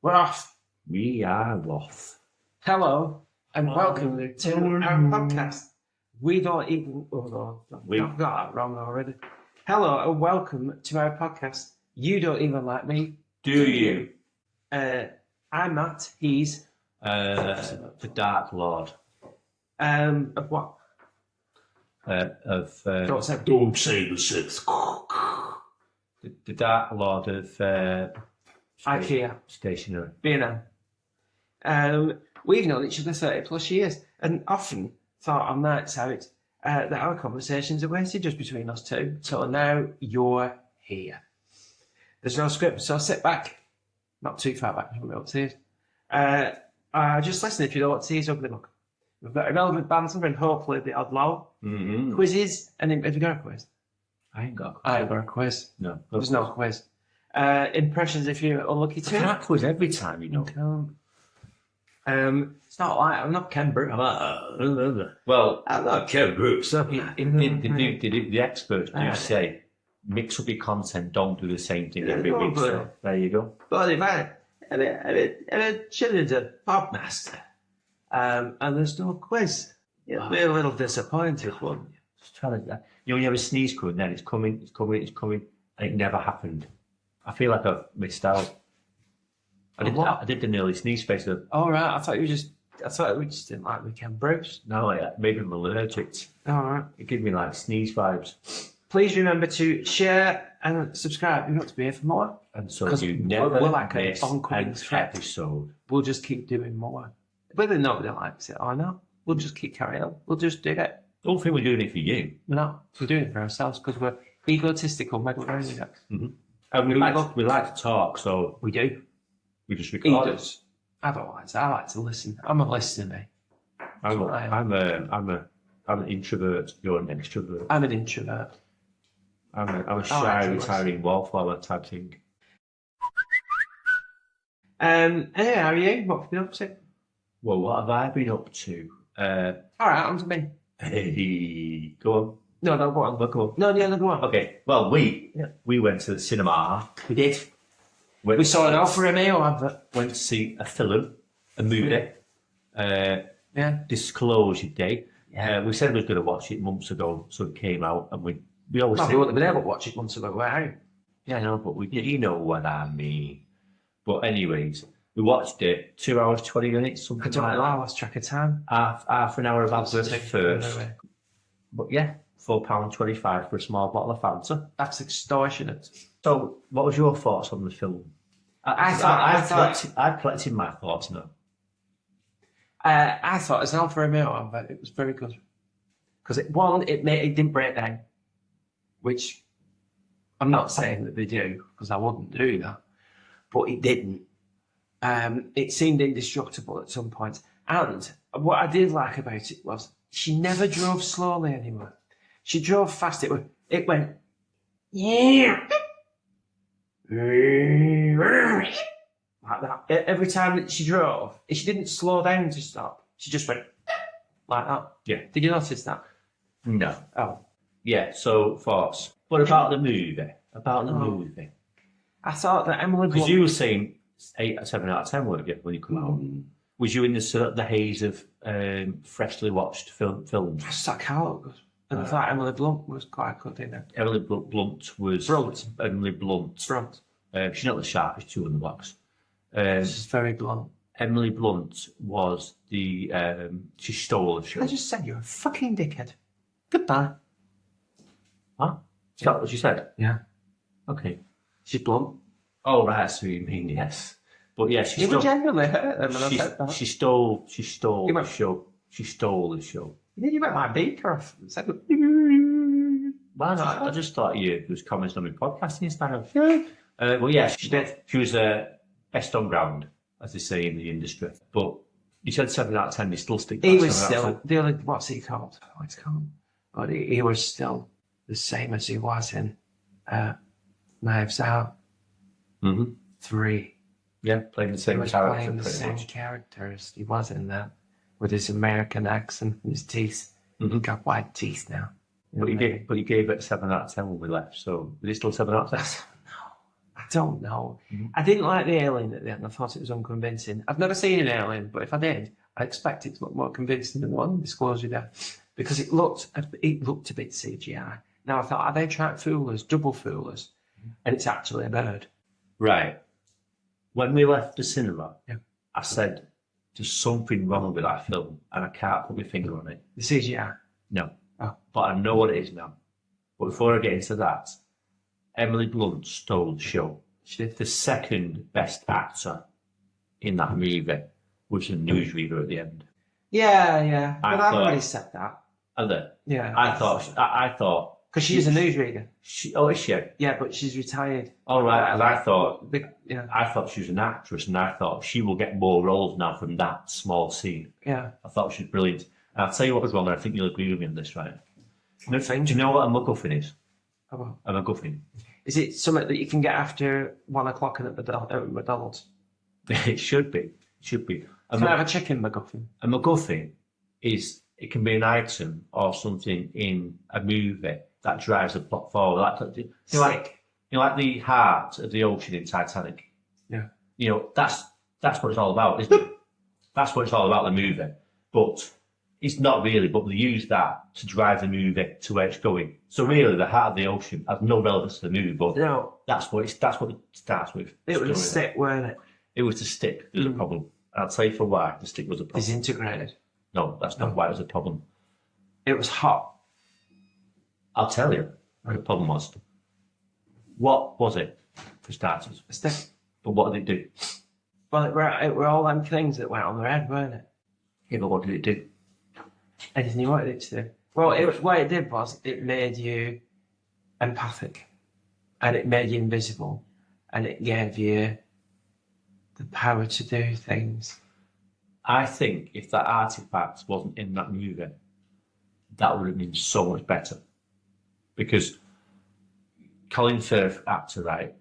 We're off. We are off. Hello and welcome to our podcast. We don't even. Oh, no, I've got that wrong already. Hello and welcome to our podcast. You don't even like me, do you? I'm Matt. He's The Dark Lord. Of what? Don't say the sixth. The Dark Lord of IKEA stationery. B&M. We've known each other 30 plus years and often thought on nights out that our conversations are wasted just between us two. So now you're here. There's no script, so sit back. Not too far back from the upstairs. Just listen if you don't want to see his ugly look. We've got irrelevant banter and hopefully the odd lull. Mm-hmm. Quizzes. And have you got a quiz? I ain't got a quiz. I ain't got a quiz. No. There's no quiz. Impressions if you're unlucky to. I can't quiz every time, you know. It's not like I'm not Ken Bruce. Well, I'm not Ken Bruce. the experts do say mix up your content, don't do the same thing every week. So there you go. But if I chilling a podmaster, and there's no quiz, you'll be a little disappointed, won't you? Just trying to, you have a sneeze coming, then it's coming, and it never happened. I feel like I've missed out. I did the nearly sneeze face. All right, I thought we just didn't like the Ken Bruce. No, maybe I'm allergic. All right. It gives me like sneeze vibes. Please remember to share and subscribe. You want to be here for more. And so you never miss an episode. We'll just keep doing more. Whether nobody likes it or not, we'll just keep carrying on. We'll just do it. Don't think we're doing it for you. We're not. We're doing it for ourselves because we're egotistical megalomaniacs. Mm-hmm. And we like to talk, so we do. We just record. He does. I don't like to. I like to listen. I'm a listener, mate. I'm an introvert. You're an extrovert. I'm an introvert. I'm a shy, retiring wallflower type thing. Hey, how are you? What have you been up to? Well, what have I been up to? All right, on to me. Hey, go on. No, go on. Go on. No, go on. Okay. Well, we went to the cinema. We did. We saw an Alfa Romeo advert. Went to see a film, a movie. Disclosure Day. Yeah. We said we were going to watch it months ago, so it came out, and we always. We wouldn't have been able to watch it months ago. Wow. Yeah, I know, but you know what I mean. But anyways, we watched it 2 hours 20 minutes, something I don't know. I lost track of time. Half an hour of adverts first. But yeah, £4.25 for a small bottle of Fanta. That's extortionate. So, what was your thoughts on the film? I've collected my thoughts now. I thought as an Alfa Romeo advert, it was very good because it didn't break down, which I'm not saying that they do because I wouldn't do that, but it didn't. It seemed indestructible at some point, and what I did like about it was she never drove slowly anymore. She drove fast. It went yeah. Like that. Every time that she drove, she didn't slow down to stop. She just went like that. Yeah. Did you notice that? No. Oh. Yeah, so thoughts. What about the movie? Movie. I thought that Emily Blunt... Because you were saying 7 out of 10, weren't you, when you come out? Was you in the haze of freshly watched films? I stuck out. And I thought Emily Blunt was quite good in it. Emily Blunt was... Emily Blunt. She's not the sharp, she's 2 on the box. She's very blunt. Emily Blunt was the... she stole the show. I just said you're a fucking dickhead. Goodbye. Huh? Is that what you said? Yeah. Okay. She's blunt. Oh, right, that's what you mean, yes. But yeah, she stole... You would genuinely hurt them when I said that. She stole the show. She stole the show. You went my beaker off and said... Why not? I just thought you was commenting on my podcasting style. Yeah. Well, yeah, she did. She was best on ground, as they say in the industry. But you said 7 out of 10, they still stick. He was still the other. What's he called? What's he called? But he was still the same as he was in Knives Out 3. Yeah, playing the same character. Playing the same characters. He was in that with his American accent and his teeth. He's got white teeth now. But you gave it 7 out of 10 when we left. So was it still 7 out of 10? I don't know. Mhm. I didn't like the alien at the end. I thought it was unconvincing. I've never seen an alien, but if I did, I expect it to look more convincing than the one Disclosure there, because it looked a bit CGI. Now I thought, are they trying to fool us, double fool us? And it's actually a bird. Right. When we left the cinema, Yeah. I said, there's something wrong with that film, and I can't put my finger on it. The CGI. No. Oh. But I know what it is now. But before I get into that, Emily Blunt stole the show. She did. The second best actor in that movie was a newsreader at the end. Yeah. But I've thought- already said that. And then Yeah. I thought Because she's a newsreader. is she? Yeah, but she's retired. All right, and I thought Yeah. I thought she was an actress, and I thought she will get more roles now from that small scene. Yeah. I thought she was brilliant. And I'll tell you what was wrong, and I think you'll agree with me on this, right? What thing? Do you know what a MacGuffin is? Oh, A MacGuffin. is it something that you can get after 1 o'clock at McDonald's? It should be. It should be. Can I have a chicken McGuffin? A MacGuffin it can be an item or something in a movie that drives the plot forward. Like the heart of the ocean in Titanic. Yeah. That's what it's all about, isn't it? That's what it's all about, the movie. But it's not really, but they use that to drive the movie to where it's going. So really, the heart of the ocean has no relevance to the movie, but No, that's what it starts with. it was a stick, weren't it? It was the stick. It was a problem. And I'll tell you for why the stick was a problem. Disintegrated. No, that's not why it was a problem. It was hot. I'll tell you what the problem was. What was it, for starters? A stick. But what did it do? Well, it were all them things that went on their head, weren't it? Yeah, but what did it do? Anything you wanted it to do. Well, what it did was it made you empathic, and it made you invisible, and it gave you the power to do things. I think if that artifact wasn't in that movie, that would have been so much better. Because Colin Firth, actor, right,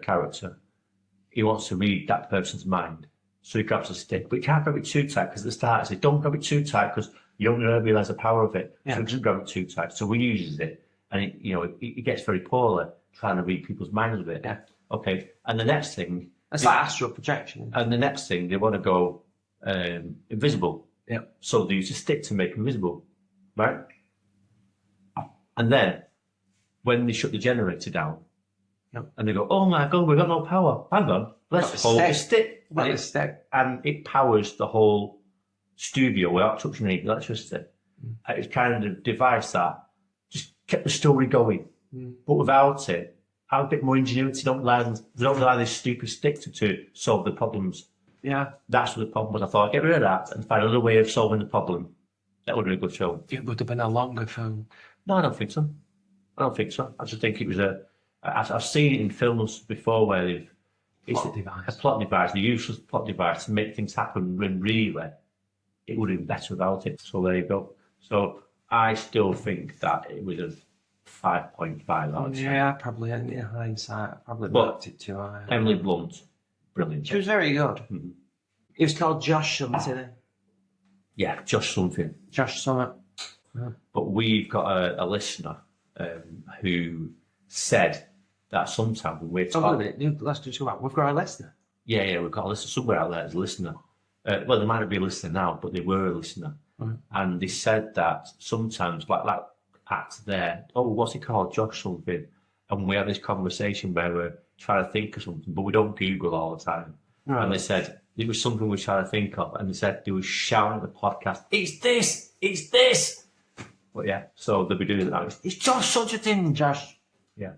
character, he wants to read that person's mind. So he grabs a stick, but he can't grab it too tight, because at the start he says, don't grab it too tight, because you don't really realise the power of it. Yeah. So he doesn't grab it too tight. So he uses it, and it gets very poorly trying to read people's minds with it. Yeah. Okay, and the next thing... It's like astral projection. And the next thing, they want to go invisible. Yeah. So they use a stick to make invisible, right? And then, when they shut the generator down, Yep. and they go, oh my God, we've got no power. Hang on, let's hold the stick. Got And the stick. it powers the whole studio without touching any electricity. And it's kind of a device that just kept the story going. But without it, have a bit more ingenuity. Don't rely on this stupid stick to solve the problems. Yeah. That's what the problem was. I thought, get rid of that and find another way of solving the problem. That would have been a good film. It would have been a longer film. No, I don't think so. I just think it was I've seen it in films before where it's Plot device. a plot device, a useless plot device to make things happen when really it would have been better without it. So there you go. So I still think that it was a 5.5 out of 10. Yeah, probably in hindsight, I probably But marked it too high. Emily Blunt, brilliant. She was very good. Mhm. It was called Josh something. Yeah, just something. Josh Summit. But we've got a listener who said that sometimes when we're Oh, wait a talking... minute. Let's just go back. We've got a listener. Yeah, we've got a listener somewhere out there as a listener. Well, they might not be a listener now, but they were a listener. Right. And they said that sometimes, like that act there, what's it called? Josh something. And we have this conversation where we're trying to think of something, but we don't Google all the time. Right. And they said it was something we were trying to think of. And they said they were shouting at the podcast, it's this! It's this! But yeah, so they'll be doing it now. It's Josh such a thing, Josh. Yeah.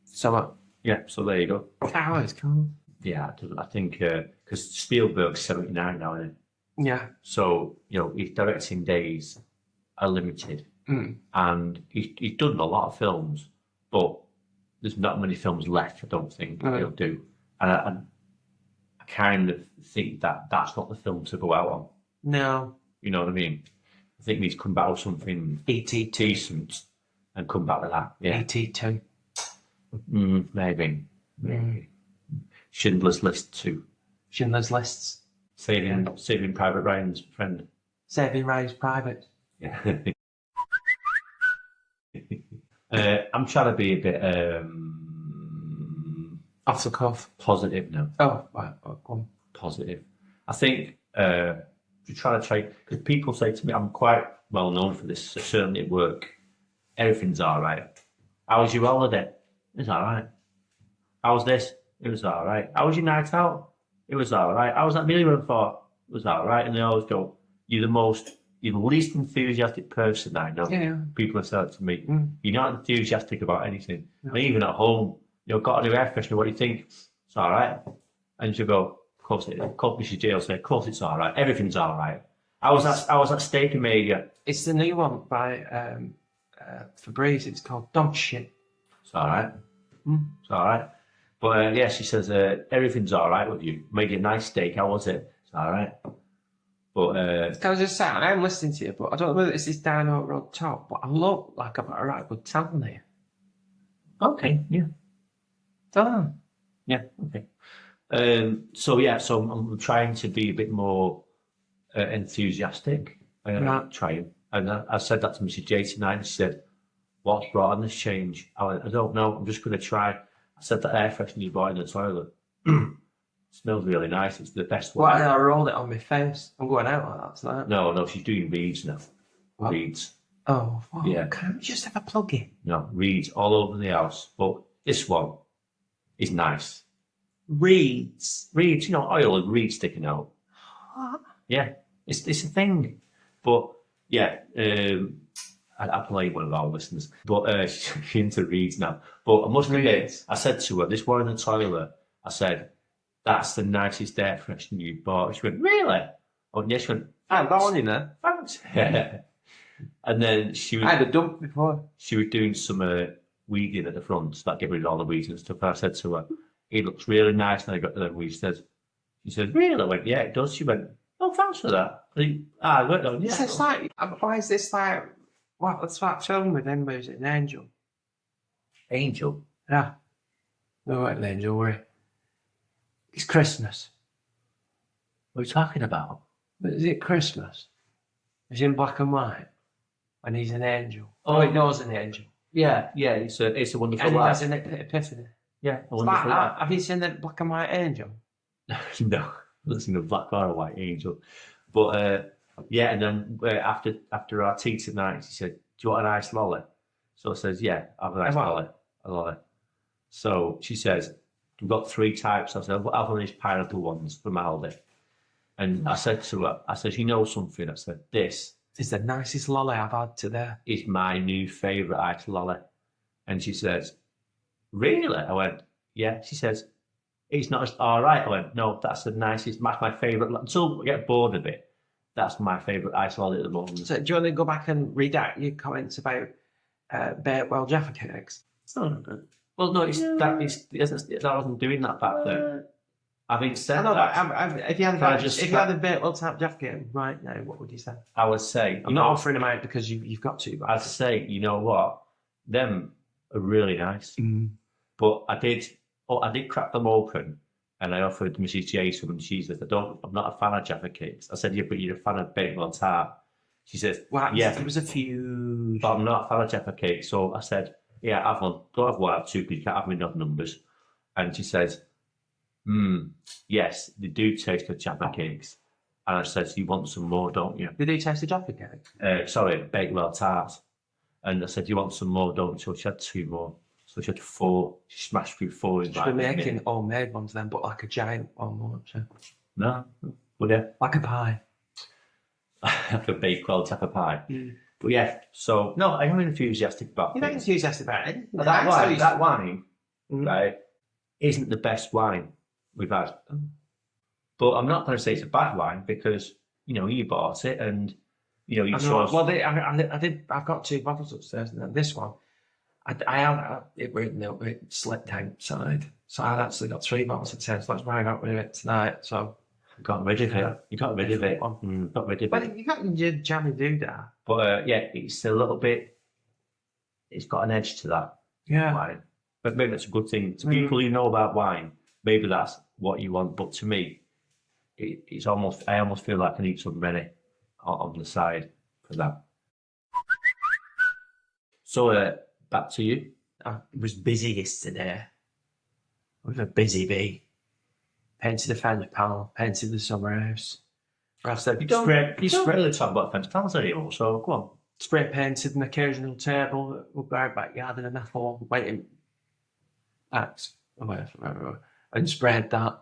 Summit. Yeah, so there you go. Oh, it's cool. Yeah, I think because Spielberg's 79 now, isn't it? Yeah. So, his directing days are limited. And he's done a lot of films, but there's not many films left, I don't think, he'll do. And I kind of think that that's not the film to go out on. No. You know what I mean? I think he needs to come back with something E.T. decent and come back with that. Yeah. E.T. 2. Maybe. Schindler's List 2. Schindler's Lists. Saving Private Ryan's friend. Saving Ryan's Private. Yeah. I'm trying to be a bit Off the cuff. Positive now. Oh, right. Oh, go on. Positive. I think to try to trade, because people say to me, I'm quite well known for this, certainly at work. Everything's all right. How was your holiday? It was all right. How was this? It was all right. How was your night out? It was all right. How was that meal you went for? It was all right. And they always go, you're the least enthusiastic person I know. Yeah. People have said to me, Mm. you're not enthusiastic about anything. No. And even at home, got a new air freshener, what do you think? It's all right. And you go, of course it is. Mrs. J will say, of course it's all right. Everything's all right. How was that steak you made you? It's the new one by Febreze. It's called Dog Shit. It's all right. Mm. It's all right. But yeah, she says, everything's all right with you. Made you a nice steak. How was it? It's all right. But I was just saying, I'm listening to you, but I don't know whether it's this Dino Road top, but I look like I've got a right good talent here. okay, yeah. Don't know. Yeah, okay. So I'm trying to be a bit more enthusiastic. Right. Trying. And I said that to Mrs. J tonight, and she said, what's brought on this change? I went, I don't know, I'm just going to try. I said that air freshener you bought in the toilet. Smells really nice. It's the best Well, one. I rolled it on my face. I'm going out like that tonight. No, she's doing reeds now. What? Reeds. Oh, well, Yeah. can't we just have a plug in? No, reeds all over the house. But this one is nice. Reeds. Reeds, oil and reeds sticking out. What? Yeah, it's a thing. But yeah, I play one of our listeners, but she's into reeds now. But I must admit, Reeds. I said to her, this one in the toilet, I said, that's the nicest air freshener you bought. She went, really? Oh, yes, she went, I had that one in there. thanks. And then I had a dump before. she was doing some weeding at the front, like getting rid of all the weeds and stuff. And I said to her, it looks really nice. And I got to the weeds. She said, really? I went, yeah, it does. She went, oh, thanks for that. I went on, yeah. So it's like, why is this like, what, that's that film with him, was it an angel? Angel. Yeah. No, it wasn't an angel, were it? It's Christmas. What are you talking about? But is it Christmas? It's in black and white. And he's an angel. Oh. Oh, he knows an angel. Yeah, it's a wonderful And he life. has an epiphany. Yeah, a It's like wonderful that. life. Have you seen the black and white angel? No, I've seen a black or a white angel. But yeah, and then after our tea tonight, she said, do you want an ice lolly? So I says, yeah, I'll have an ice lolly. A lolly. So she says, we've got 3 types. I said, I'll have one of these pineapple ones from Aldi. And I said to her, I said, you know something? I said, this It's the nicest lolly I've had today. is my new favourite ice lolly. And she says, really? I went, yeah. She says, it's not all right. I went, no, that's the nicest, that's my favourite. Until I get bored of it, that's my favourite ice lolly at the moment. So do you want to go back and read out your comments about Bakewell Jaffa cakes? Oh, well, no, that wasn't doing that back then. Having said I know, that, if you had Can I a, just if you had a Bakewell type Jaffa cake right now, what would you say? I would say, I'm not offering them out because you've got to. But I'd say, you know what, them are really nice. Mm. But I did crack them open, and I offered Mrs. J some, and she said, I'm not a fan of Jaffa cakes. I said, yeah, but you're a fan of Bakewell tart. She says, Well, yeah, there was a few. but I'm not a fan of Jaffa cakes. So I said, yeah, have one. Don't have one, have 2, because you can't have me enough numbers. And she says, yes, they do taste like Jaffa cakes. And I said, you want some more, don't you? Did you taste the Jaffa cake? Sorry, Bakewell tart. And I said, you want some more, don't you? So she had 2 more. So she had 4. She smashed through 4 in Should be making homemade ones then, but like a giant one, won't you? No, would you? Like a pie. Like a Bakewell type of pie. Mm. But yeah, so no, I'm enthusiastic about You're not things. enthusiastic about it. But that wine, Mm. right, isn't the best wine we've had. But I'm not going to say it's a bad wine because, you bought it and, you chose... Well, I've got 2 bottles upstairs, and then this one, it slipped outside. So I'd actually got 3 bottles of 10, so that's why I got rid of it tonight. So got rid of it. You got rid of it. Got rid of but it. you got your jammy doodah. But yeah, it's a little bit... It's got an edge to that wine. But maybe that's a good thing. To people who know about wine, maybe that's what you want. But to me, I almost feel like I need some Rennie on the side for that. So back to you. I was busy yesterday. with a busy bee. Painted the fence panel, painted the summer house. I said, You don't really talk about fence panels anymore, so go on. spray painted an occasional table that would go out backyard in an apple waiting axe or whatever, and sprayed that.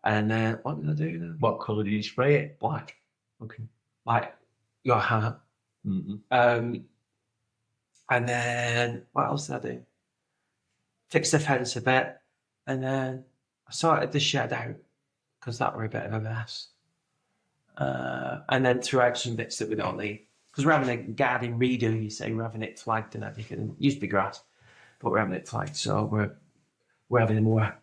And what did I do then? What colour did you spray it? Black, Okay. like your hat. Mm-hmm. And then what else did I do? Fixed the fence a bit, and then I sorted the shed out because that were a bit of a mess. And then threw out some bits that we don't need because we're having a garden redo. You say we're having it flagged and everything. It used to be grass, but we're having it flagged, so we're having a more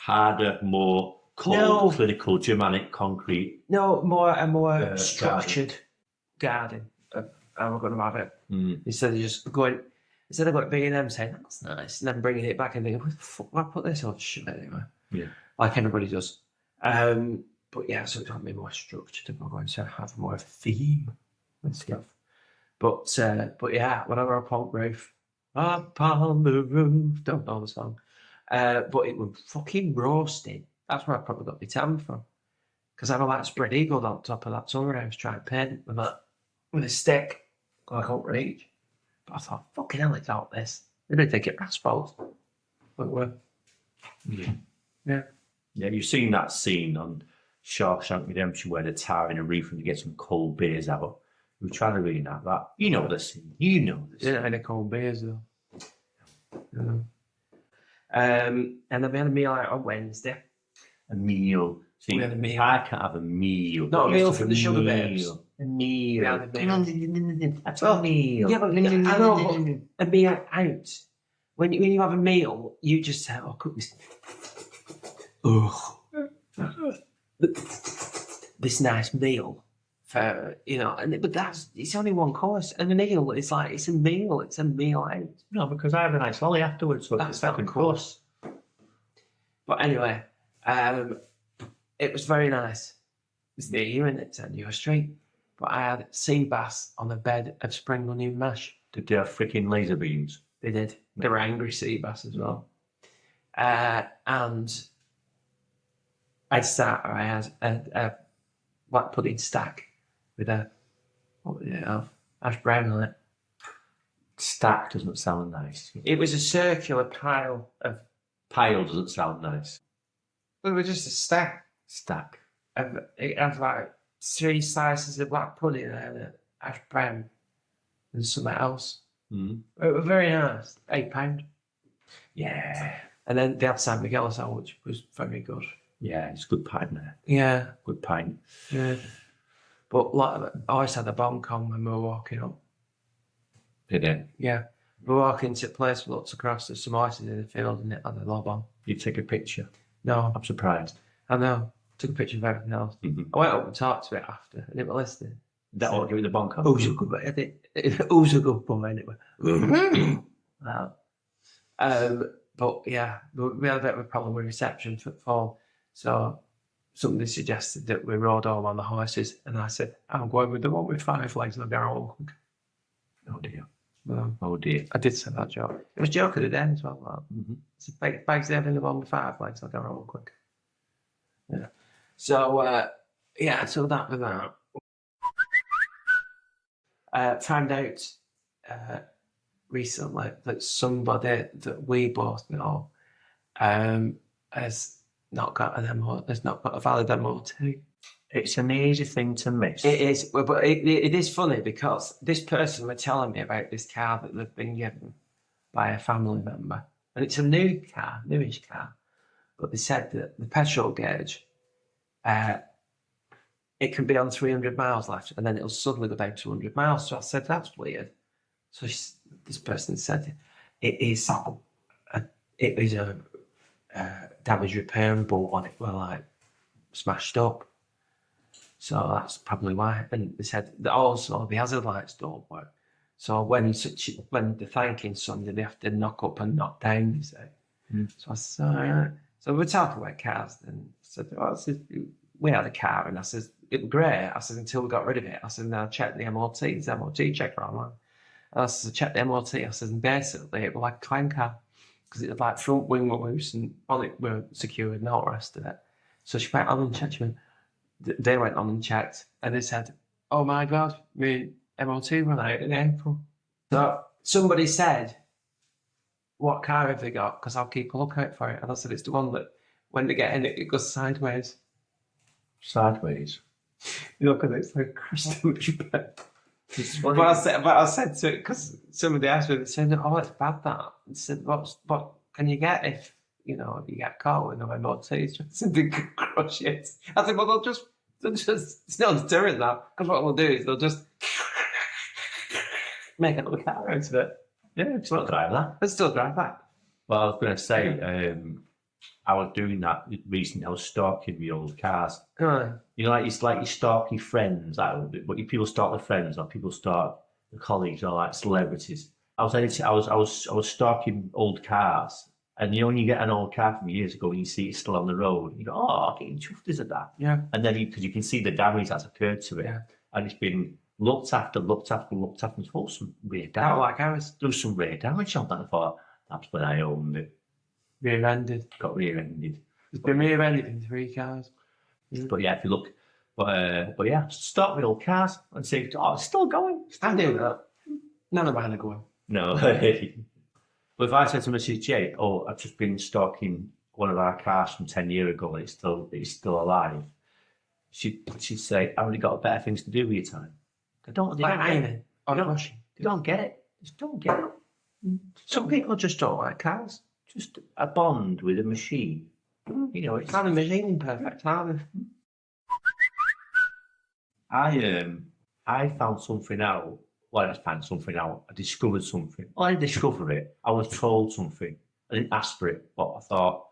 Harder, more cold, clinical, Germanic, concrete. No, a more structured garden. How we're going to have it instead of just going. Instead of like being them saying that's nice, and then bringing it back and thinking, what the fuck, why put this on shit anyway? Yeah, like everybody does. But yeah, so it's going to be more structured, and we're going to have more of a theme and stuff. But yeah, when I were up on the roof, up on the roof, don't know the song. But it was fucking roasting. That's where I probably got my tan from. Because I had a like spread eagle on top of that summer house trying to paint with a stick. I can't reach. But I thought, fucking hell, it's out this. They didn't think it rasples. But we're. Yeah. Yeah, you've seen that scene on Shawshank Redemption where they're tarring a roof and they get some cold beers out. We were trying to reenact that. You know the scene. Didn't have any cold beers though. Yeah. And then we had a meal out on Wednesday. A meal. See, We had a meal. I can't have a meal. Not a meal for the sugar babes. A meal. We had a meal. That's a meal. Yeah, but I know, a meal out. When you have a meal, you just say, "Oh, cook this." This nice meal for but it's only one course, and a meal it's like it's a meal out. No, because I have a nice lolly afterwards. So That's it's second not course. But anyway, it was very nice. It's near you, and it's on your street. But I had sea bass on a bed of spring onion mash. Did they have freaking laser beams? They did. They were angry sea bass as well. And I had a black pudding stack with what did it have? Hash brown on it. Stack doesn't sound nice. It was a circular pile of. Pile doesn't sound nice. It was just a stack. Stack. It had like 3 slices of black pudding and a hash brown and something else. Mm. It was very nice. £8. Yeah. And then they had San Miguel as well, which was very good. Yeah, it's good pint there. Yeah. Good pint. Yeah. But like, I always had a bomb con when we were walking up. Did it? Yeah. We were walking to a place we looked across, there's some horses in the field and it had a lob on. You take a picture. No. I'm surprised. I know. Took a picture of everything else. Mm-hmm. I went up and talked to it after, and it was listening. That will give you the bonker. Who's a good boy? Who's a good boy anyway? Wow. But yeah, we had a bit of a problem with reception for the fall. So somebody suggested that we rode home on the horses, and I said, I'm going with the one with 5 legs and a barrel. Oh dear. Oh dear. I did say that joke. It was a joke of the day as well. Like. Mm-hmm. It's a bags having the one with 5 legs, I'll go real quick. Yeah. So so that was that. Found out recently that somebody that we both know has not got a valid MOT. It's an easy thing to miss. It is, but it is funny because this person were telling me about this car that they've been given by a family member, and it's a newish car. But they said that the petrol gauge, it can be on 300 miles left, and then it'll suddenly go down to 100 miles. So I said, that's weird. So this person said, it is a damage repairable on it. Well, like smashed up. So that's probably why. And they said that also the hazard lights don't work. So when they're thanking somebody, they have to knock up and knock down, you say. Mm. So I said, all right. So we're talking about cars, and I said, we had a car, and I said, it was great. I said, until we got rid of it. I said, now check the MOT. It's MOT checker online. And I said, check the MOT. I said, and basically, it was like a clan car. because it was like front wing were loose and all it were secured and all the rest of it. So she went on and checked. They went on and checked, and they said, "Oh my God, my MOT ran out in April." So somebody said, "What car have they got? Because I'll keep a lookout for it." And I said, "It's the one that when they get in it, it goes sideways." Sideways. You know, because it's like crystal bed. It's But I said to it because somebody asked me, they said, "Oh, it's bad that." I said, "What can you get if you get caught with no MOT? It's just something could crush it." I said, "Well, they'll just it's not deterrent that because what they'll do is they'll just make another car out of it. yeah, it's not drive that. They'll still drive that." Well, I was going to say, I was doing that recently. I was stalking the old cars. Right. You know, it's like you stalk your friends, but people stalk their friends, or people stalk their colleagues, or like celebrities. I was stalking old cars, and when you get an old car from years ago and you see it still on the road, you go, "Oh, I'm getting chuffed, isn't that?" Yeah. And then because you can see the damage that's occurred to it, Yeah. and it's been looked after, and there's all some rear Not damage. like ours. There was some rear damage on that. I thought that's when I owned it. Rear-ended. Got rear-ended. There's been rear-ended in 3 cars. But yeah, if you look, but yeah, start with old cars and say, "Oh, it's still going." I do that. None of mine are going. No. But if I said to Mrs. J, "Oh, I've just been stalking one of our cars from 10 years ago and it's still alive," she'd say, "Haven't you got better things to do with your time?" They don't get it. They don't get it. Just don't get it. Some people just don't like cars. Just a bond with a machine. You know, It's not a machine perfect, are I found something out. Well, I found something out. I discovered something. Well, I didn't discover it. I was told something. I didn't ask for it, but I thought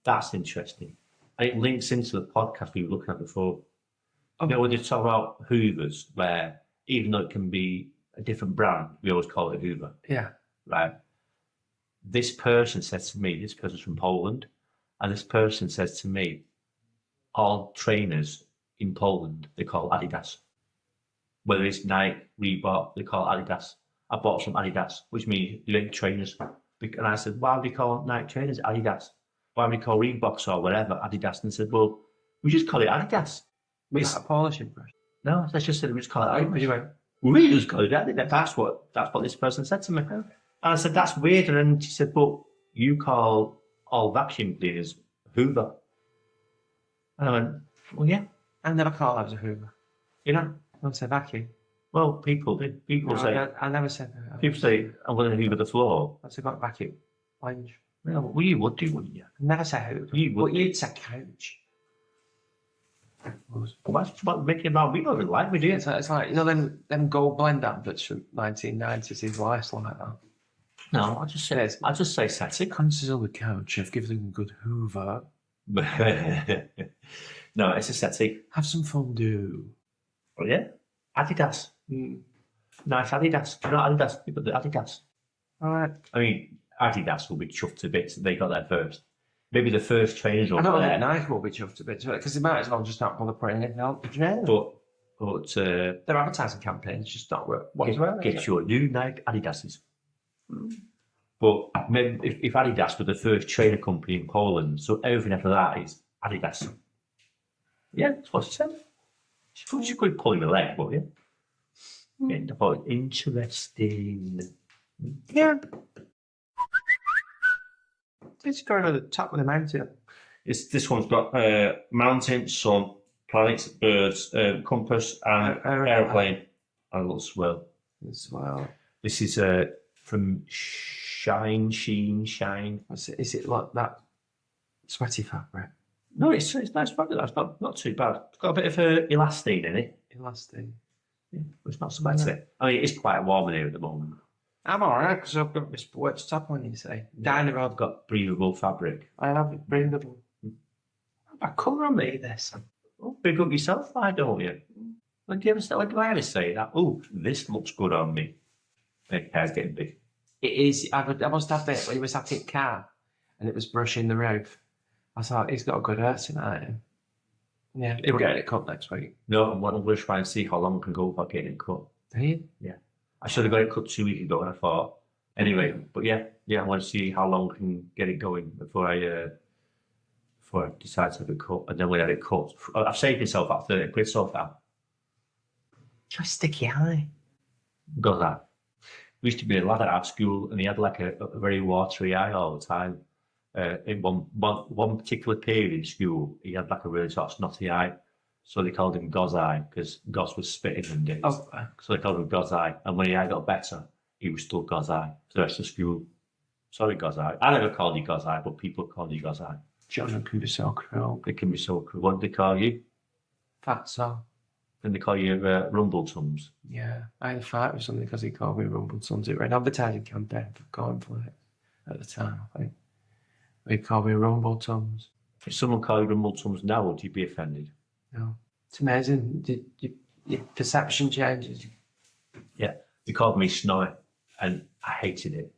that's interesting. And it links into the podcast we were looking at before. Oh. You know, when you talk about Hoovers, where even though it can be a different brand, we always call it Hoover, Yeah. right? This person says to me, this person's from Poland, and this person says to me, all trainers in Poland, they call Adidas. Whether it's Nike, Reebok, they call Adidas. I bought some Adidas, which means you ain't trainers. And I said, "Why do you call Nike trainers Adidas? Why do you call Reeboks or whatever Adidas?" And they said, "Well, we just call it Adidas." It's a Polish impression. No, they just said we just call it Adidas. You went, We just call it Adidas. That's what this person said to me. And I said, "That's weird." And then she said, "But you call all vacuum cleaners Hoover." And I went, "Well, yeah, I never call ours a Hoover. you know." I don't say vacuum. Well, people do. People say, I never said people say, "I'm going to Hoover the floor." I said got vacuum. Lounge. No, well, you would do, wouldn't you? I never say Hoover. You would. But you'd say couch. Well, that's about making about we don't really like me, do you? It's like them gold blend adverts from 1990s. His wife's like that. No, I just say sexy. Consider the couch. I've given him a good Hoover. No, it's a sexy. Have some fondue. Oh yeah, Adidas. Nice Adidas. Do you know Adidas? People do Adidas. All right. I mean, Adidas will be chuffed to bits that they got there first. Maybe the first trainers I over don't there. think Nike will be chuffed a bit because they might as well just not bother putting anything on the trainer. But Their advertising campaigns just not work whatsoever. get your new Nike Adidases. But maybe if Adidas were the first trainer company in Poland, so everything after that is Adidas. Yeah, that's what she said. She could pull him a leg, but yeah. I thought, interesting. Yeah. It's going to the top of the mountain. This one's got mountain, sun, planets, birds, compass, and airplane. And a little swirl. As well. This is from Shine. Is it like that sweaty fabric? No, it's nice fabric. That's not too bad. It's got a bit of elastine in it. Elastic. Yeah, it's not so bad, is it? I mean, it's quite warm in here at the moment. I'm alright because I've got my sports top on, you say. Down the road. I've got breathable fabric. I have it breathable. I colour on me this. Oh, big up yourself, why don't you? When do I ever say that? Oh, this looks good on me. My hair's getting big. It is. I must have this when he was at it car and it was brushing the roof. I thought he's got a good earth tonight. Yeah, he'll get it cut next week. No, I'm going to try and see how long I can go without getting it cut. Do you? Yeah. I should have got it cut 2 weeks ago and I thought, Anyway, but yeah, I want to see how long I can get it going before I decide to have it cut. And then when I had it cut, I've saved myself about 30 quid so far. Just sticky eye. Got that. We used to be a lad at school, and he had like a very watery eye all the time. In one particular period in school, he had like a really sort of snotty eye. So they called him God's eye, because Goss was spitting in days. Oh. So they called him God's eye. And when he got better, he was still God's eye for the rest of school. Sorry, God's eye. I never called you God's eye, but people called you God's eye. John can be so cruel. They can be so cruel. What did they call you? Fatso. Then they call you Rumbletums. Yeah, I had a fight with somebody because he called me Rumbletums. It was an advertising campaign for cornflakes at the time, I think. He called me Rumbletums. If someone called you Rumbletums now, would you be offended? No. It's amazing. Your perception changes. Yeah. They called me Snowy, and I hated it.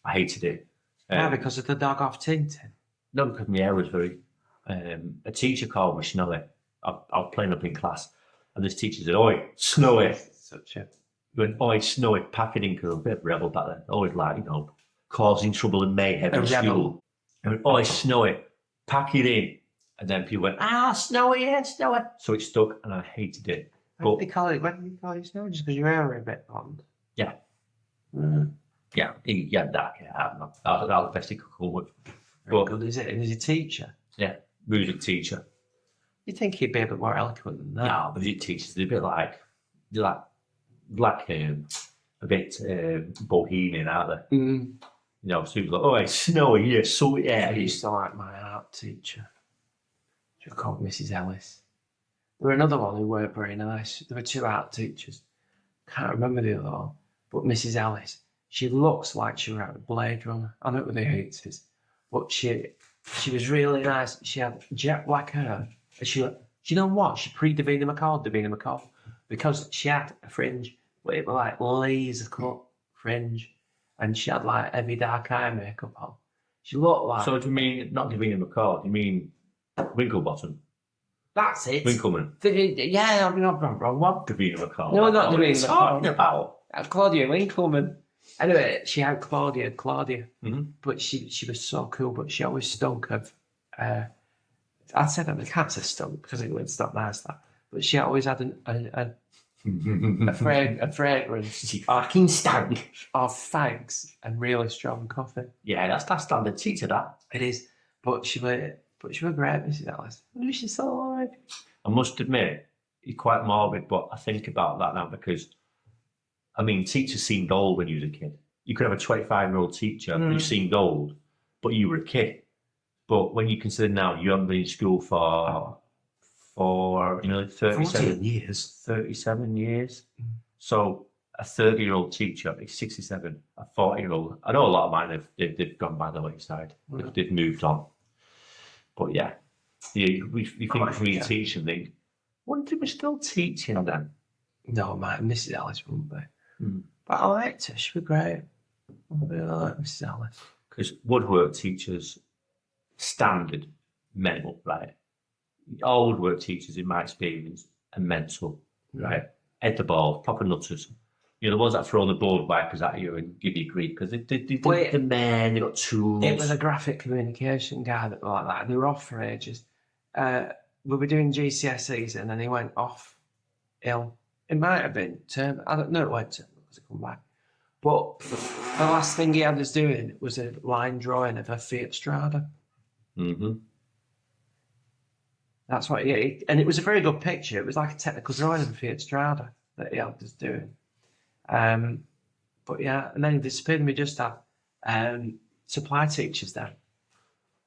Why? Because of the dog off Tintin? No, because my hair was very... a teacher called me Snowy. I was playing up in class, and this teacher said, "Oi, Snowy." Such a... He went, "Oi, Snowy," pack it in, because I was a bit of a rebel back then. Always like, causing trouble and mayhem in school. I went, "Oi, Snowy, pack it in." And then people went, Snowy, yeah, Snowy. So it stuck, and I hated it. When did they call it Snowy? Just because your hair were a bit blonde? Yeah. Mm. Yeah, dark hair. That was the best he could come with. But good, is it? And he's a teacher? Yeah, music teacher. You'd think he'd be a bit more eloquent than that. No, music teachers, they're a bit like a bit bohemian, aren't they? Mm. So he was like, "Oh, it's Snowy, yeah, so yeah." I used to like my art teacher. She was called Mrs. Ellis. There were another one who weren't very nice. There were two art teachers. Can't remember the other one. But Mrs. Ellis, she looks like she was out of Blade Runner. I know what the hates is. But she was really nice. She had jet black hair. And do you know what? She pre-Davina McCall, because she had a fringe, but it was like laser cut fringe. And she had like heavy dark eye makeup on. She looked like... So do you mean, not Davina McCall, do you mean Winklebottom? That's it. Winkleman? Yeah, I'm not wrong one. Davina McCall. No, not Davina McCall. talking about? Claudia Winkleman. Anyway, she had Claudia, Mm-hmm. but she was so cool, but she always stunk of... I said that, I can't say stunk, because it wouldn't stop nice that. But she always had a fragrance. She fucking stank. Of fags and really strong coffee. Yeah, that's standard teacher, that. It is. But she was great, Mrs. Ellis. I wonder if she's still alive. I must admit, you're quite morbid, but I think about that now because, teachers seemed old when you was a kid. You could have a 25-year-old teacher who seemed old, but you were a kid. But when you consider now, you haven't been in school for 37 years. 37 years. So a 30-year-old teacher is 67. A 40-year-old, I know a lot of mine they've gone by the wayside. They've moved on. But yeah, we think we teach and think, wonder if we're still teaching then? No, Mrs. Ellis wouldn't be. But I liked her. She was great. I really like Mrs. Ellis. Because woodwork teachers, standard mental, right? All woodwork teachers, in my experience, are mental, right? Head the ball, proper nutters. The ones that throw the board wipers at you and give you grief because they're men, they got tools. It was a graphic communication guy that was like that. They were off for ages. We were doing GCSEs and then he went off ill. It might have been term. I don't know. It went term because he come back. But the last thing he had us doing was a line drawing of a Fiat Strada. Mm-hmm. That's what and it was a very good picture. It was like a technical drawing of a Fiat Strada that he had us doing. But yeah, and then he disappeared and we just had supply teachers there.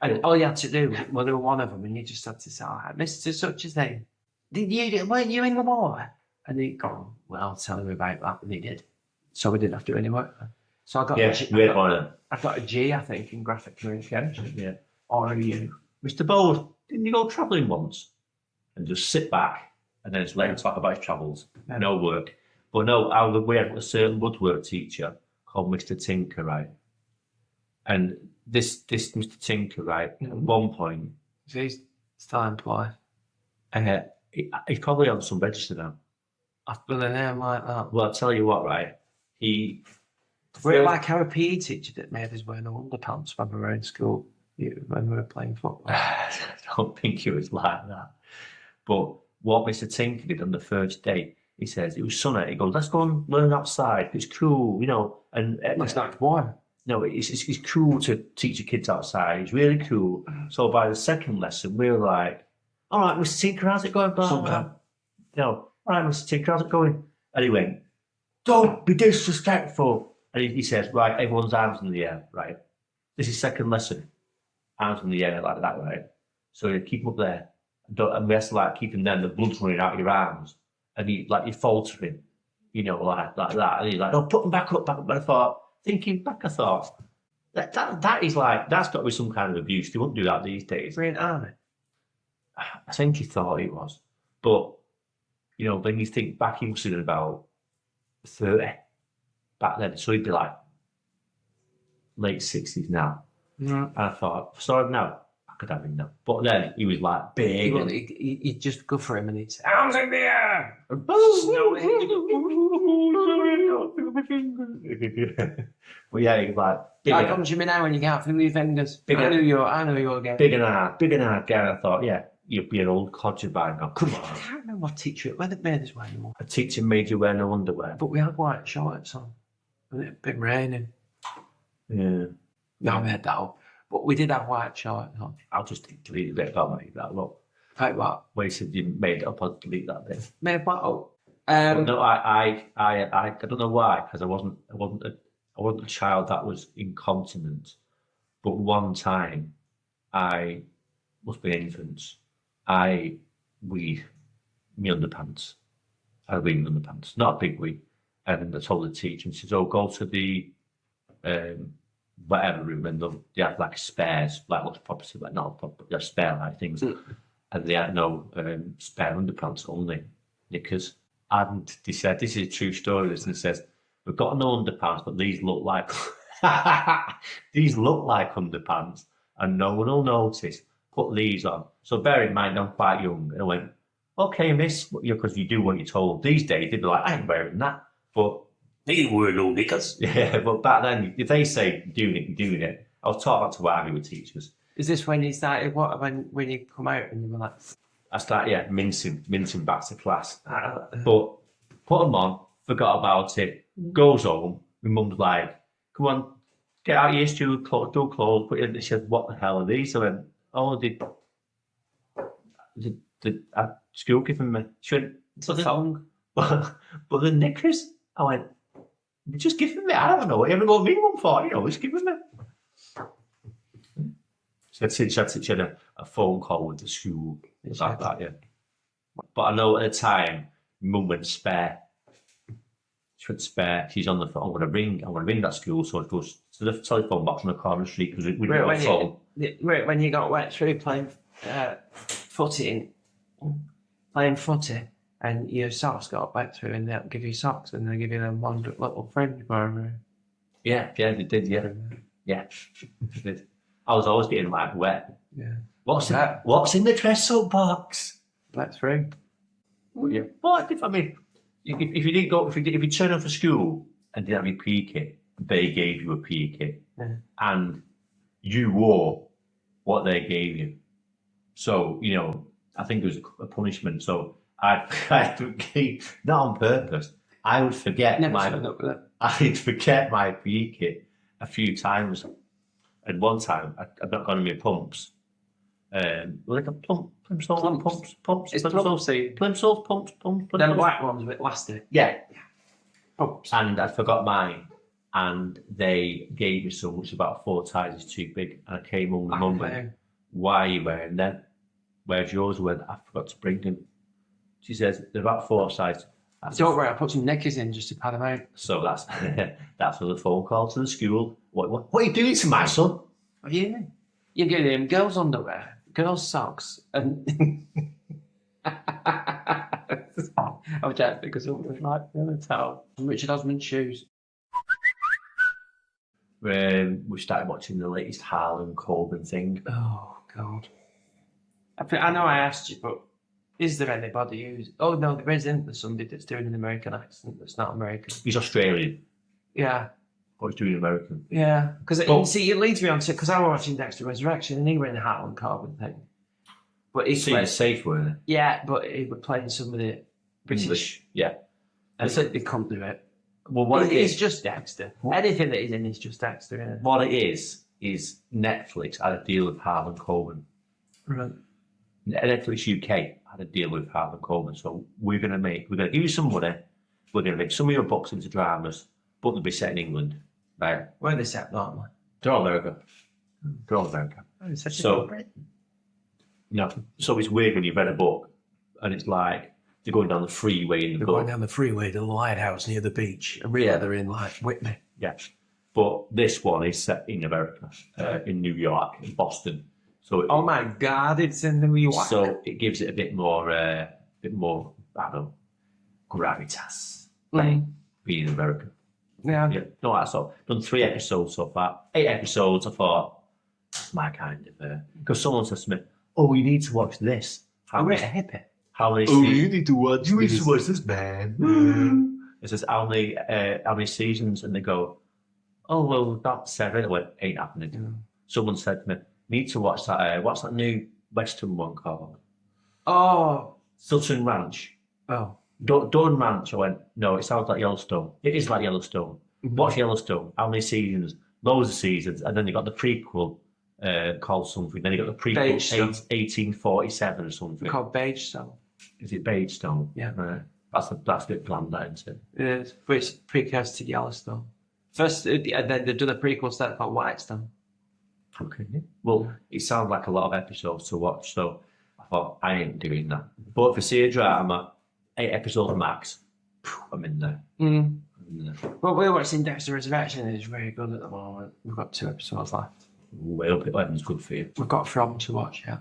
And all you had to do, well, there were one of them, and you just had to say, Mr. Such as name, weren't you in the war? And he'd go, well, tell him about that, and he did. So we didn't have to do any work then. So I got I got a G, I think, in graphic communication. Yeah. Or a U. Mr. Bowles, didn't you go travelling once? And just sit back and then just let him talk about his travels. Yeah. No work. But no, we had a certain woodwork teacher called Mr. Tinker, right? And this Mr. Tinker, right, at one point... He's still employed. He's probably on some register now. With a name like that. Well, I'll tell you what, right? He We're like our PE teacher that made us wear no underpants when we were in school, when we were playing football. I don't think it was like that. But what Mr. Tinker did on the first day, he says, it was sunny. He goes, let's go and learn outside. It's cool, you know. And It's not warm. no, it's cool to teach your kids outside. It's really cool. So by the second lesson, we were like, all right, Mr. Tinker, how's it going? Blah, blah. You know, all right, Mr. Tinker, how's it going? And he went, don't be disrespectful. And he says, right, everyone's arms in the air, right? This is second lesson. Arms in the air like that, right? So you keep them up there. And we have to like keep them there, and the blood's running out your arms. And you're faltering, you know, like that. And he's like, no, put them back up, back up. And I thought, thinking back, I thought, that is like, that's got to be some kind of abuse. They wouldn't do that these days. Green Army. I think he thought it was. But, you know, when you think back, he must have been about 30 back then. So he'd be like late 60s now. Mm. And I thought, sorry, no, I could have him now. But then he was like big. You'd just go for him and he'd say, arms in the air! But yeah, he was like big. How comes you me now when you can't feel your fingers? I know you're again. Big and hard guy. I thought, yeah, you'd be an old codger by now. Come on. I can't remember what teacher it was that made us wear them. A teacher made you wear no underwear. But we had white shorts on. And it had been raining. Yeah. No, I made that up. But we did have white shorts on. I'll just delete a bit about me. That look. Like what? Where you said you made it up, I'll delete that bit. Made what up? No, I don't know why, because I wasn't a child that was incontinent. But one time, I must be infants. I weed me underpants. I weed my underpants, not a big wee. And I told the teacher, and she says, "Oh, go to the whatever room, and they have like spares, like lots of property, like not proper, they're spare like things, and they had no spare underpants, only knickers." And they said, "This is a true story." And it says, "We've got no underpants, but these look like underpants, and no one will notice. Put these on." So bear in mind, I'm quite young, and I went, "Okay, miss," because you do what you're told. These days, they'd be like, "I ain't wearing that," but These were no knickers. yeah. But back then, if they say doing it, you're doing it. I was taught not to argue with teachers. Is this when you started, when you come out and you were like... I started, mincing back to class. But put them on, forgot about it, goes home. My mum's like, "Come on, get out your stupid clothes, do clothes." Put it in. She said, "What the hell are these?" I went, "Oh, did school given me?" She went, It's a thong. but the knickers? I went, "They're just giving me, I don't know what you ever got me one for, you know, just giving me." She had a phone call with the school about that, yeah. But I know at the time, mum went spare. She went spare. She's on the phone. I'm going to ring that school. So it goes to the telephone box on the corner of the street because we don't have a phone. When you got wet through playing footy, and your socks got wet through, and they'll give you socks, and they'll give you them one little fringe bar. Yeah, they did, yeah. Yeah, they did. I was always getting like wet. Yeah. What's in the dress up box? Wet through. Yeah. What if, I mean, if you didn't go, if you turn up for school and didn't have your PE kit, they gave you a PE kit, and you wore what they gave you. So, you know, I think it was a punishment. So I not on purpose. I would forget I'd forget my PE kit a few times. And one time, I'd not gone to my pumps. Like a pumps. It's plumpsy. Plimsolls. Then the black ones with elastic. Yeah. Pumps. And I forgot mine. And they gave me some, which was about 4 sizes too big. And I came home with mum and, "Why are you wearing them? Where's yours?" I went, "I forgot to bring them." She says, "They're about 4 sizes." Don't worry, I put some knickers in just to pad them out. So that's the phone call to the school. What are you doing to my son? Oh, yeah. You're giving him girls' underwear, girls' socks, and... I was trying to think of something like the other towel. Richard Osman shoes. We started watching the latest Harlan Coben thing. Oh, God. I know I asked you, but is there anybody who's... Oh, no, there isn't. There's somebody that's doing an American accent that's not American. He's Australian. Yeah. what he's doing in America. Yeah, because Well- see, it leads me on to because I was watching Dexter Resurrection and he were in the Harlan Coben thing, but he See, it's played, safe, weren't it? yeah, but he was playing some of the British, English, yeah. and so they couldn't do it. Well, what it He's is, just Dexter. Anything that he's in is just Dexter. Isn't it? what it is Netflix had a deal with Harlan Coben. Right. Netflix UK had a deal with Harlan Coben, so we're going to give you some money. We're going to make some of your books into dramas, but they'll be set in England, right? Where are they set normally? They're all America. They're all America. Oh, it's such So- a Britain. No, so it's weird when you've read a book and it's like they're going down the freeway in the They're book. going down the freeway to the lighthouse near the beach. Yeah. They're in like Whitney. Yeah, but this one is set in America, in New York, in Boston. So, Oh my God! It's in New York. so it gives it a bit more, I don't know, gravitas. Being in America. Yeah. Yeah, no, that's all. Done 3 episodes so far. 8 episodes. I thought that's my kind of. Because someone says to me, "Oh, you need to watch this." I'm a hippie. How many? need to watch this, man. It says how many seasons, and they go, "Oh well, that's 7." I went, "Ain't happening." Yeah. Someone said to me, "Need to watch that. What's that new Western one called? Oh. Sutton Ranch." Oh. Dawn Ranch. I went, "No, it sounds like Yellowstone. It is like Yellowstone. Watch Yellowstone. How many seasons? Loads of seasons." And then you got the prequel called something. Then you got the prequel Bagestone. 1847 or something. Called Bagestone. Is it Bagestone? Yeah. Right. That's a bit planned, that, isn't it? It is, but it's precursor to Yellowstone. First, and then they've done a prequel set called Whitestone. Okay. Well, it sounds like a lot of episodes to watch, so I thought I ain't doing that. But if I see a drama, 8 episodes max, I'm in there. Mm. I'm in there. Well, we're watching Dexter Resurrection and it's very good at the moment. We've got 2 episodes left. Well, I hope 11's good for you. We've got From to watch, yeah.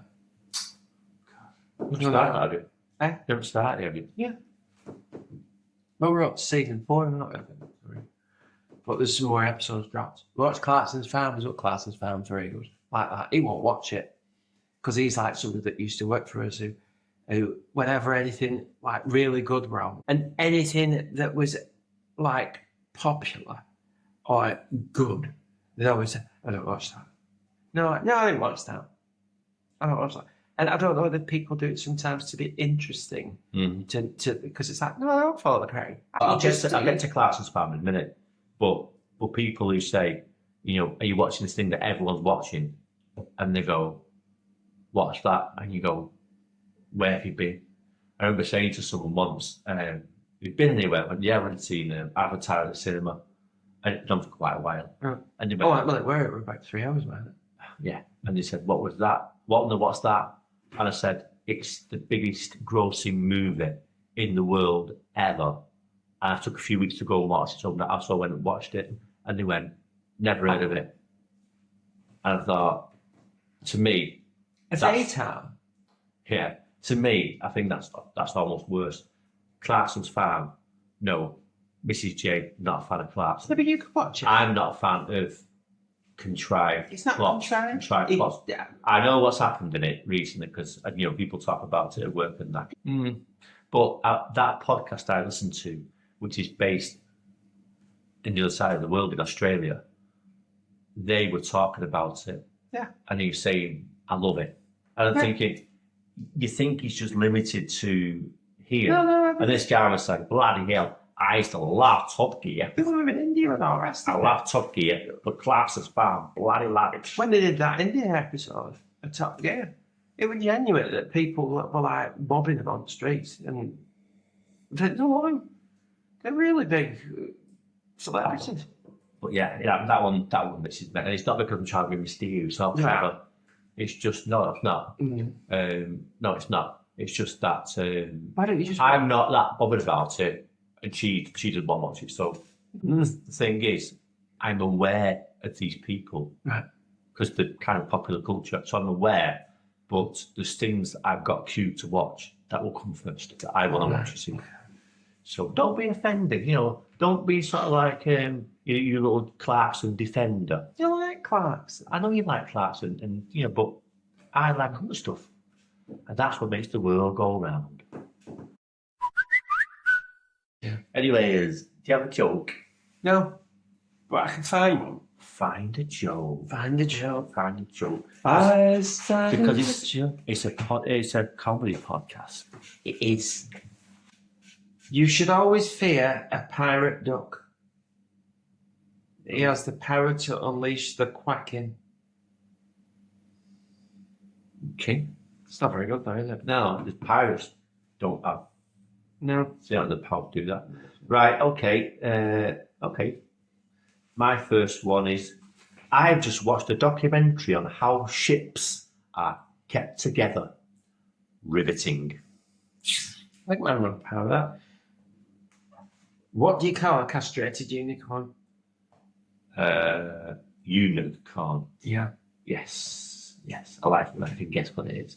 You haven't started, have you? Eh? You haven't started, have you? Yeah. Well, we're up to season 4, we're not going to. But there's some more episodes dropped. We watched Clarkson's Farm, he's up Clarkson's Farm's very good. Like that. He won't watch it. Because he's like somebody that used to work for us who whenever anything like really good were on, and anything that was like popular or good, they'd always say, I don't watch that. No, I didn't watch that. I don't watch that. And I don't know whether people do it sometimes to be interesting, to because it's like, no, I don't follow the crowd. I'll get to Clarkson's Farm in a minute, but people who say, you know, are you watching this thing that everyone's watching? And they go, what's that? And you go, where have you been? I remember saying to someone once, you've been anywhere? I went, yeah, I went and seen Avatar at the cinema. And it's done for quite a while. Right. And they Oh, went, well, we're about 3 hours, man. yeah. And they said, what was that? What's that? And I said, it's the biggest grossing movie in the world ever. And I took a few weeks to go and watch it, so I also went and watched it. And they went, never heard of it. And I thought, to me, Avatar. yeah, to me, I think that's almost worse. Clarkson's Farm, no. Mrs. J, not a fan of Clarkson. No, but you could watch it. I'm not a fan of contrived It's not plots. contrived. Contrived It- plots. yeah. I know what's happened in it recently because people talk about it at work and that. But that podcast I listened to, which is based in the other side of the world in Australia, they were talking about it. Yeah. And he was saying, I love it. And I'm thinking, you think he's just limited to here? No, And this guy was like, bloody hell, I used to love Top Gear. people live in India and all the rest I of it. love Top Gear, but Clarkson's Farm, bloody love it. When they did that India episode of Top Gear, it was genuine that people were like mobbing them on the streets. And they're really big celebrities. But yeah, that one, this is better. And it's not because I'm trying to be mysterious or clever. It's just, no, it's not. No, it's not. It's just that Why don't you just... I'm not that bothered about it, and she doesn't want to watch it. So the thing is, I'm aware of these people, Right. because they're kind of popular culture. So I'm aware, but there's things I've got queued to watch that will come first that I want to watch. You see. So don't be offended. Don't be sort of like you little Clarkson defender. You like Clarkson? I know you like Clarkson, and but I like other stuff, and that's what makes the world go round. Yeah. Anyways, do you have a joke? No. But I can find one. Find a joke. Find a joke. Find a joke. Because it's a comedy podcast. it is. You should always fear a pirate duck. He has the power to unleash the quacking. Okay. It's not very good though, is it? No, the pirates don't have. No. They don't have the power to do that. Right. Okay. Okay. My first one is, I've just watched a documentary on how ships are kept together. Riveting. I think man run power that. What do you call a castrated unicorn? Unicorn. Yeah. Yes. Yes. I like it when I can guess what it is.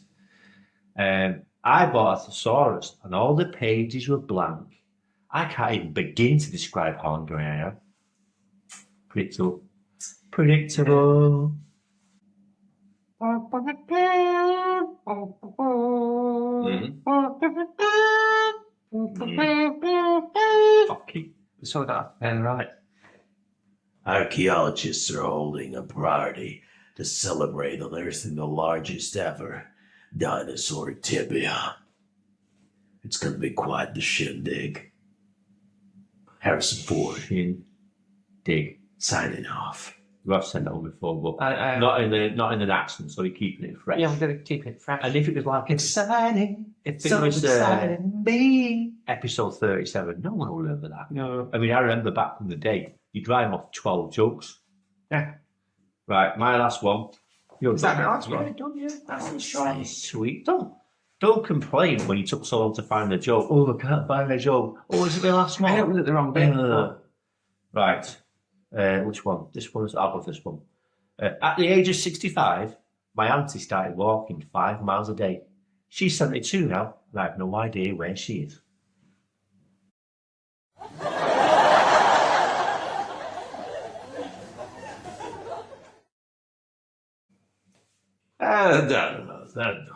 I bought a thesaurus and all the pages were blank. I can't even begin to describe how hungry I am. Predictable. Predictable. Okay. So that and right. Archaeologists are holding a party to celebrate unearthing the largest ever dinosaur tibia. It's going to be quite the shindig. Harrison Ford Dig. signing off. I've said that one before, but I- not in an accent, so you're keeping it fresh. Yeah, I'm gonna keep it fresh. And if it was like Exciting. if So it was exciting. Me. episode 37, no one will remember that. No. I mean, I remember back from the day, you drive off 12 jokes. Yeah. Right, my last one. Is that my last one? Yeah, don't you? That's short and sweet. Don't complain when you took so long to find a joke. Oh, I can't find a joke. Oh, is it my last one? I opened it the wrong bit. Right. Which one? This one. I'll go for this one. At the age of 65, my auntie started walking 5 miles a day. She's 72 now, and I have no idea where she is. That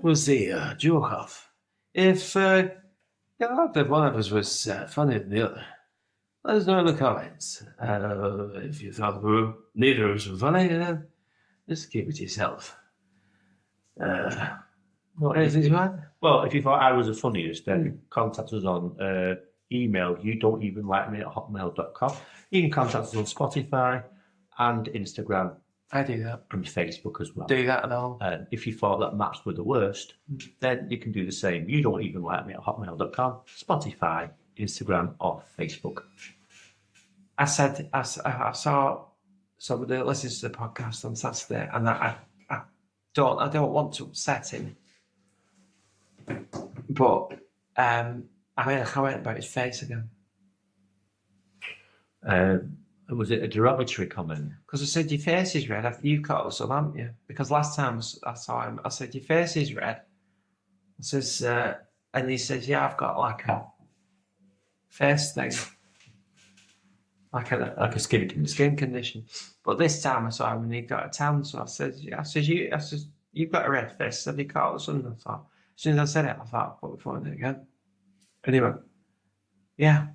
was the joke off. If that one of us was funnier than the other, let us know in the comments. If you thought neither of us were funny, just keep it to yourself. Anything to add? Well, if you thought I was the funniest, then contact us on email youdontevenlikeme@hotmail.com. You can contact us on Spotify and Instagram I do that. and Facebook as well. Do that and all. If you thought that maps were the worst, then you can do the same. You don't even like me at hotmail.com, Spotify, Instagram, or Facebook. I saw somebody that listens to the podcast on Saturday, and I don't want to upset him, but I made a comment about his face again Was it a derogatory comment? because I said your face is red after you caught us up, haven't you? Because last time I saw him, I said your face is red. I says, and he says, yeah, I've got like a face thing. Like a skin condition. skin condition. But this time I saw him and he got a tan, so I said, you've got a red face. Have you caught the sun? I thought, as soon as I said it, I thought, I'll put my phone in again. And he went, yeah.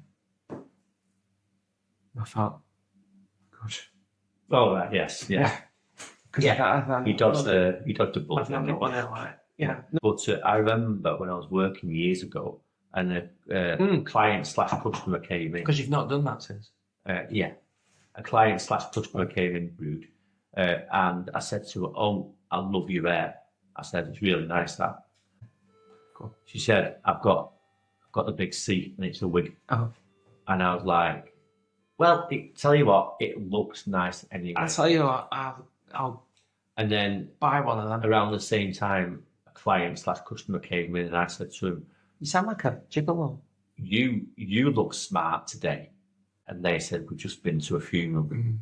I thought, good. Oh, right, yes, yeah. Yeah. He dodged the bullet. I've not got one out like, yeah. But I remember when I was working years ago, and a client/customer came in. Because you've not done that since. Yeah, a client/customer came in rude, and I said to her, "Oh, I love your hair." I said, "It's really nice that." Cool. She said, "I've got the big C, and it's a wig." Oh. And I was like, "Well, tell you what, it looks nice anyway." I'll tell you what, I'll And then buy one of them. around the same time, a client/customer came in, and I said to him, You sound like a gigolo. "You look smart today." And they said, "We've just been to a funeral." Mm.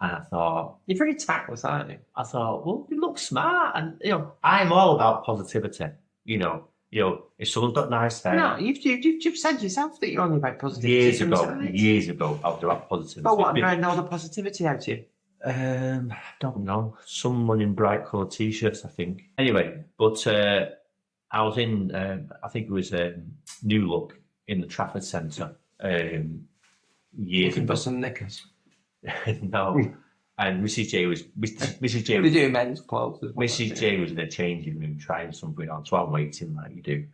And I thought, You're very tactless, aren't you? well, you look smart, and I'm all about positivity. If someone's got nice hair. No, you've said yourself that you're only about positivity. Years ago, I was about positivity. But what dried all the positivity out of you? I don't know. Someone in bright coloured t-shirts, I think. Anyway, but I was in, I think it was New Look in the Trafford Centre, years Looking ago. for some knickers. No. And Mrs. J was They do men's clothes as well. Mrs. J was in a changing room trying something on, so I'm waiting like you do.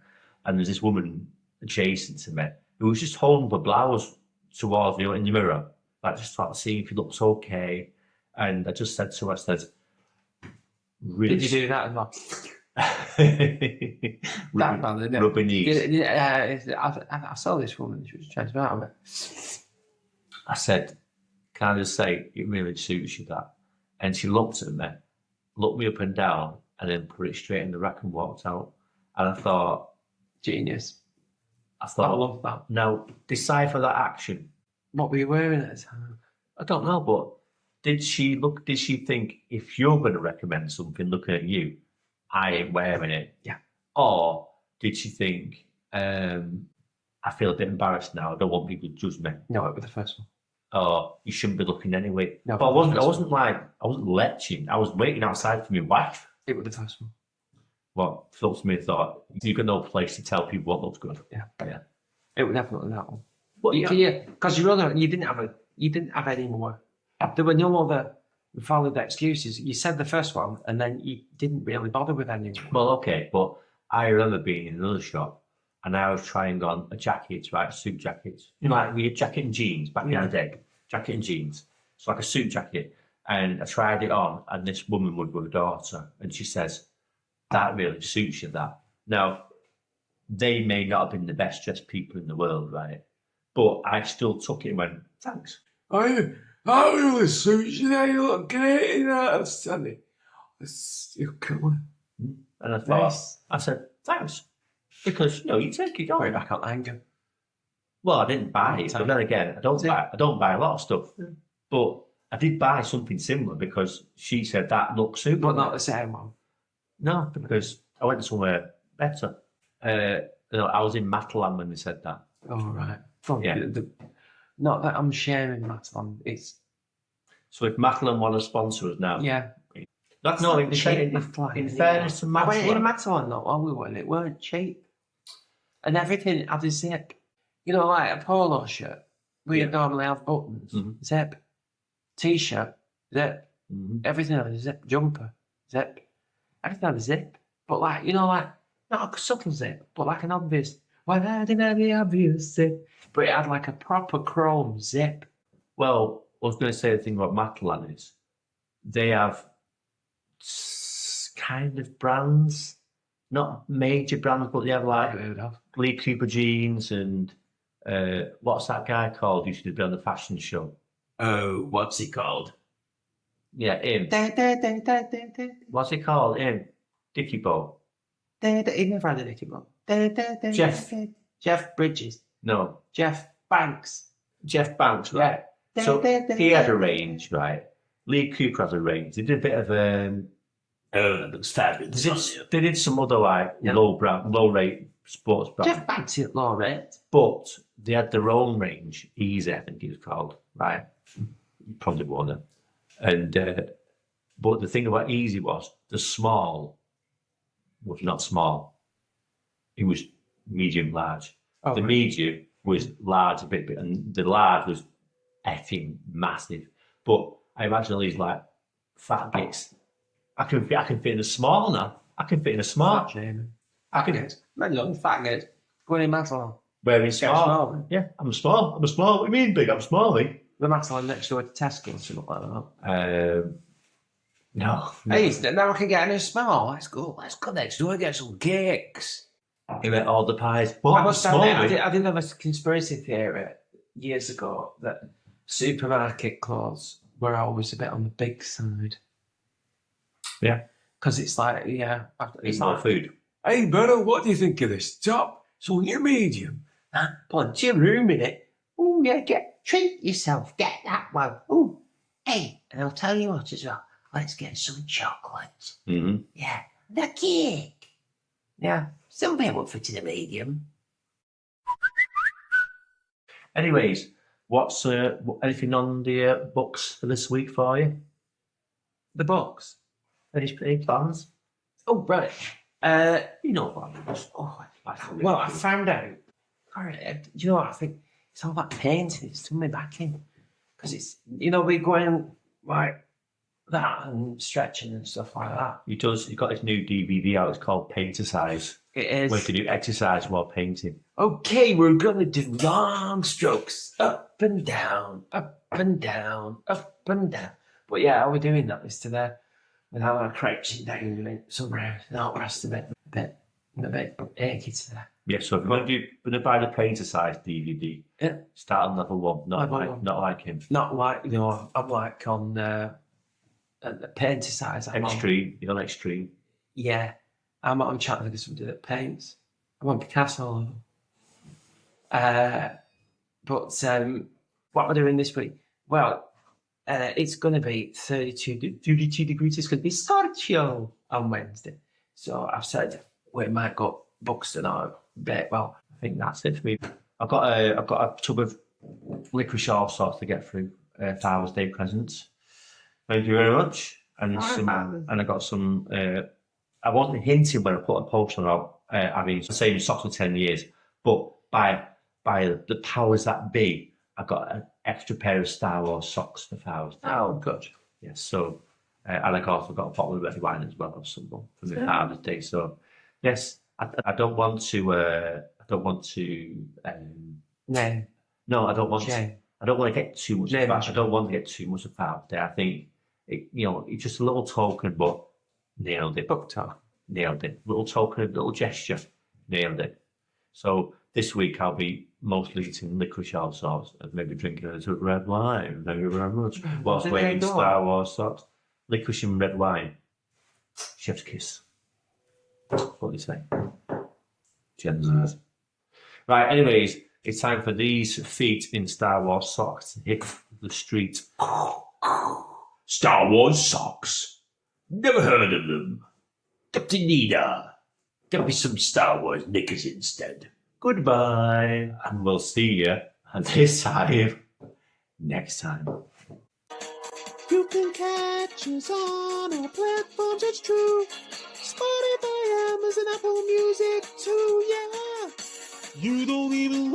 And there's this woman adjacent to me who was just holding the blouse towards me in the mirror, like just sort of seeing if it looks okay. And I just said to her, I said, really? Did you do that as well? That bad, isn't it? Rubbing knees. I saw this woman, she was trying to out of it. I said, can I just say, it really suits you that? And she looked at me, looked me up and down, and then put it straight in the rack and walked out. And I thought, Genius. I I thought, love that. now decipher that action. What were you wearing at the time? I don't know, but did she think if you're going to recommend something looking at you, I ain't wearing it? Yeah. Or did she think, I feel a bit embarrassed now, I don't want people to judge me? No, it was the first one. Or you shouldn't be looking anyway. No, but I wasn't leching. I was waiting outside for my wife. It was the first one. What Phil Smith thought, you've got no place to tell people what looks good. Yeah. Yeah. It was definitely that one. But Because you didn't have any more. There were no other valid excuses. You said the first one, and then you didn't really bother with any. well, okay, but I remember being in another shop, and I was trying on a jacket, right, suit jackets. You know, like we had jacket and jeans back in the day, jacket and jeans. It's like a suit jacket, and I tried it on, and this woman was with her daughter, and she says, "That really suits you." That now, they may not have been the best dressed people in the world, right? But I still took it and went, "Thanks." I really suits you. You look great in that. Sunny. You're cool. And I thought, I said, "Thanks," because you take it Right on. back on anger. Well, I didn't buy it, but then again, I don't buy a lot of stuff. But I did buy something similar because she said that looks super. But not the same one. No, because I went somewhere better. I was in Matalan when they said that. Oh, right. Yeah. Not that I'm sharing Matalan. It's So if Matalan want to sponsor us now, yeah. that's no. In cheap. fairness to I went in Matalan, Matalan not long ago and it weren't cheap. And everything had a zip. You know, like a polo shirt. We normally have buttons. Zip. T-shirt. Zip. Everything had a zip. Jumper. Zip. Everything had a zip. But like, not a subtle zip, but like an obvious. Why didn't I the obvious zip? But it had like a proper chrome zip. well, I was going to say the thing about Matalan is they have kind of brands, not major brands, but they have like Lee Cooper jeans and what's that guy called? Who used to be on the fashion show? Oh, what's he called? Yeah, him. What's he called? Him. Dickie Bow. He never had a Nicky Bob. Jeff Bridges. No. Jeff Banks. Jeff Banks, right? So he had a range, right? Lee Cooper has a range. They did a bit of Oh, that looks fabulous. they did some other like low rate sports brand. Jeff Banks is low rate. But they had their own range, Easy, I think it was called, right? You probably wore them. And but the thing about Easy was the small was not small. It was medium large. Oh, the right. medium was large a bit, and the large was effing massive. But I imagine all these like fat bits. I can fit in a small now. I can fit in a small. I can Man, young fat guys. Going in Matalan. wearing Get small. small. Yeah, I'm small. I'm small. What do you mean big? I'm small, eh? The Matalan next door to Tesco or something like that. No. Hey, now I can get in a small. Let's go next door and get some cakes. He went all the pies. What? I must small, admit, eh? I did have a conspiracy theory years ago that supermarket clothes were always a bit on the big side. Yeah. Because it's like, It's not food. Hey, brother, what do you think of this top? It's only a medium. Plenty of room in it. Oh, yeah, treat yourself. Get that one. Oh, hey, and I'll tell you what as well. Let's get some chocolate. Mm-hmm. Yeah, the cake. Yeah, some people fit in a medium. Anyways, what's anything on the books for this week for you? The books. Any plans? Oh, right. You know what? Well, I found out. Do you know what I think? It's all that painting. It's done me back in. Because it's, we're going like that and stretching and stuff like that. He does. He's got this new DVD out. It's called Paint-Ercise. It is. Where you can do exercise while painting. Okay, we're going to do long strokes. Up and down, up and down, up and down. But yeah, we're doing that this today. Without crouching down doing it somewhere. Not rest a bit achy today. Yeah, so if you're going to buy the Paint-Ercise DVD, Yeah. start on level 1, not Level like him. Not like, I'm like on the Paint-Ercise. Extreme, you're on extreme. Yeah. I'm trying to think of somebody that paints. I'm on Picasso level. But what we're doing this week, well, it's going to be 32 degrees. It's going to be Scorchio on Wednesday. So I've said we might go Buxton or Bakewell. I think that's it for me. I've got a tub of licorice all sorts to get through Father's Day presents. Thank you very much. And I got some. I wasn't hinting when I put a poster out. I've been saying socks for 10 years, but by the powers that be, I got an extra pair of Star Wars socks for Father's Day. Oh, good. Yes, so and I also got a bottle of red wine as well, or something for the Father's Day. So yes, I don't want to. No. No, I don't want. Shame. I don't want to get too much. No, I don't want to get too much of Father's Day. I think it's just a little token, but nailed it. Book talk. Nailed it. Little token, little gesture, nailed it. So this week I'll be mostly eating licorice all sorts and maybe drinking a little red wine. Thank you very much. Whilst waiting Star Wars socks, licorice and red wine. Chef's kiss. What do you say? Genesis. Right. Anyways, it's time for these feet in Star Wars socks to hit the street. Star Wars socks. Never heard of them. Dr. Nina. Get me some Star Wars knickers instead. Goodbye, and we'll see you at this time next time. You can catch us on all platforms, it's true. Spotify, Amazon, Apple Music too, yeah. You don't even